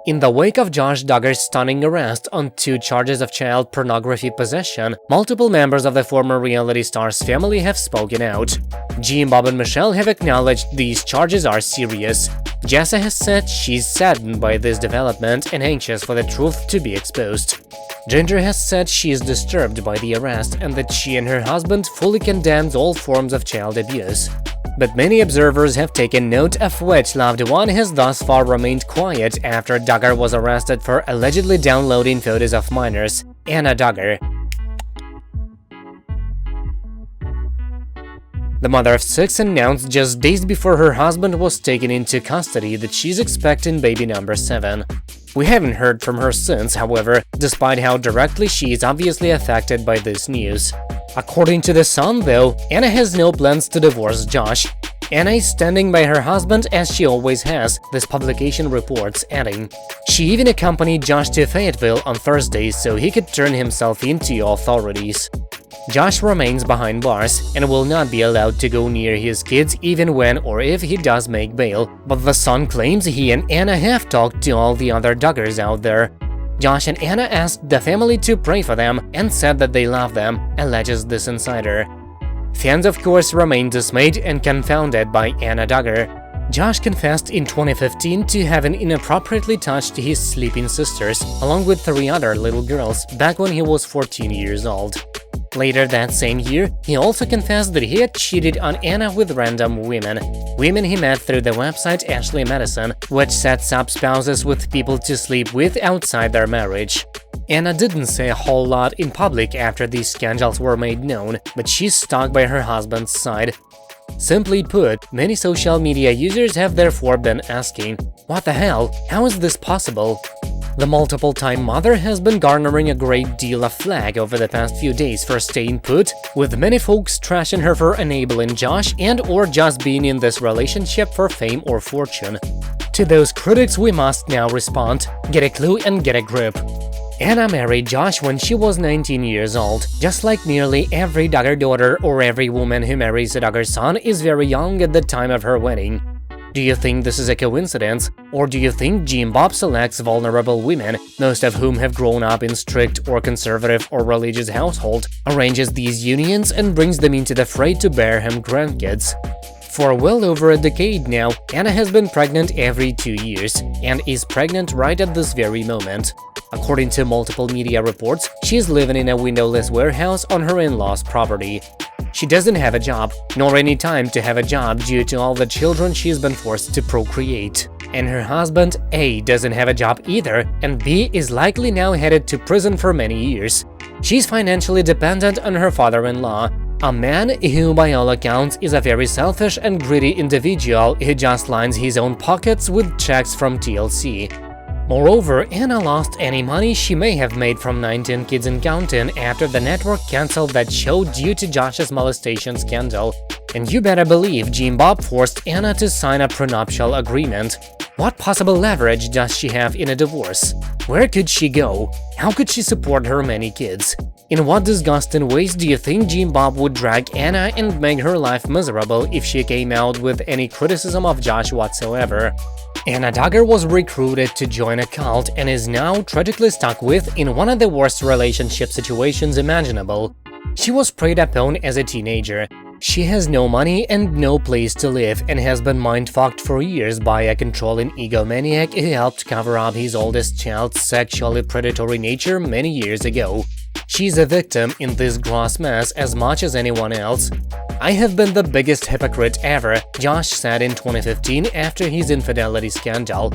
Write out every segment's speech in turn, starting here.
In the wake of Josh Duggar's stunning arrest on 2 charges of child pornography possession, multiple members of the former reality star's family have spoken out. Jim, Bob and Michelle have acknowledged these charges are serious. Jessa has said she's saddened by this development and anxious for the truth to be exposed. Ginger has said she is disturbed by the arrest and that she and her husband fully condemns all forms of child abuse. But many observers have taken note of which loved one has thus far remained quiet after Duggar was arrested for allegedly downloading photos of minors. Anna Duggar. The mother of 6 announced just days before her husband was taken into custody that she's expecting baby number 7. We haven't heard from her since, however, despite how directly she is obviously affected by this news. According to The Sun, though, Anna has no plans to divorce Josh. Anna is standing by her husband as she always has, this publication reports, adding, she even accompanied Josh to Fayetteville on Thursday so he could turn himself in to authorities. Josh remains behind bars and will not be allowed to go near his kids even when or if he does make bail, but The Sun claims he and Anna have talked to all the other Duggars out there. Josh and Anna asked the family to pray for them and said that they love them, alleges this insider. Fans, of course, remain dismayed and confounded by Anna Duggar. Josh confessed in 2015 to having inappropriately touched his sleeping sisters, along with 3 other little girls, back when he was 14 years old. Later that same year, he also confessed that he had cheated on Anna with random women he met through the website Ashley Madison, which sets up spouses with people to sleep with outside their marriage. Anna didn't say a whole lot in public after these scandals were made known, but she's stuck by her husband's side. Simply put, many social media users have therefore been asking, what the hell, how is this possible? The multiple-time mother has been garnering a great deal of flack over the past few days for staying put, with many folks trashing her for enabling Josh and/or just being in this relationship for fame or fortune. To those critics we must now respond, get a clue and get a grip. Anna married Josh when she was 19 years old, just like nearly every Duggar daughter or every woman who marries a Duggar son is very young at the time of her wedding. Do you think this is a coincidence, or do you think Jim Bob selects vulnerable women, most of whom have grown up in strict or conservative or religious household, arranges these unions and brings them into the fray to bear him grandkids? For well over a decade now, Anna has been pregnant every 2 years, and is pregnant right at this very moment. According to multiple media reports, she is living in a windowless warehouse on her in-laws' property. She doesn't have a job, nor any time to have a job due to all the children she's been forced to procreate. And her husband, A, doesn't have a job either, and B is likely now headed to prison for many years. She's financially dependent on her father-in-law, a man who, by all accounts, is a very selfish and greedy individual who just lines his own pockets with checks from TLC. Moreover, Anna lost any money she may have made from 19 Kids and Counting after the network cancelled that show due to Josh's molestation scandal. And you better believe Jim Bob forced Anna to sign a prenuptial agreement. What possible leverage does she have in a divorce? Where could she go? How could she support her many kids? In what disgusting ways do you think Jim Bob would drag Anna and make her life miserable if she came out with any criticism of Josh whatsoever? Anna Duggar was recruited to join a cult and is now tragically stuck with in one of the worst relationship situations imaginable. She was preyed upon as a teenager. She has no money and no place to live and has been mind-fucked for years by a controlling egomaniac who helped cover up his oldest child's sexually predatory nature many years ago. She's a victim in this gross mess as much as anyone else. I have been the biggest hypocrite ever, Josh said in 2015 after his infidelity scandal.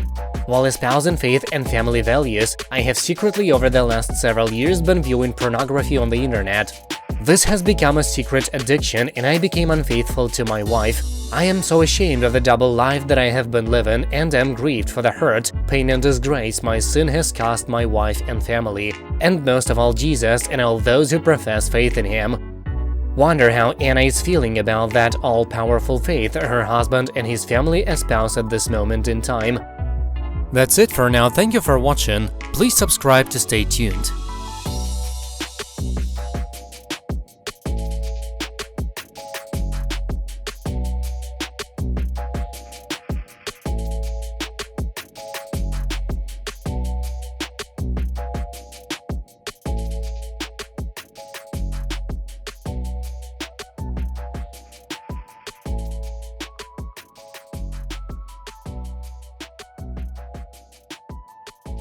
While espousing faith and family values, I have secretly over the last several years been viewing pornography on the internet. This has become a secret addiction and I became unfaithful to my wife. I am so ashamed of the double life that I have been living and am grieved for the hurt, pain and disgrace my sin has cost my wife and family, and most of all Jesus and all those who profess faith in him. Wonder how Anna is feeling about that all-powerful faith her husband and his family espouse at this moment in time. That's it for now, thank you for watching, please subscribe to stay tuned.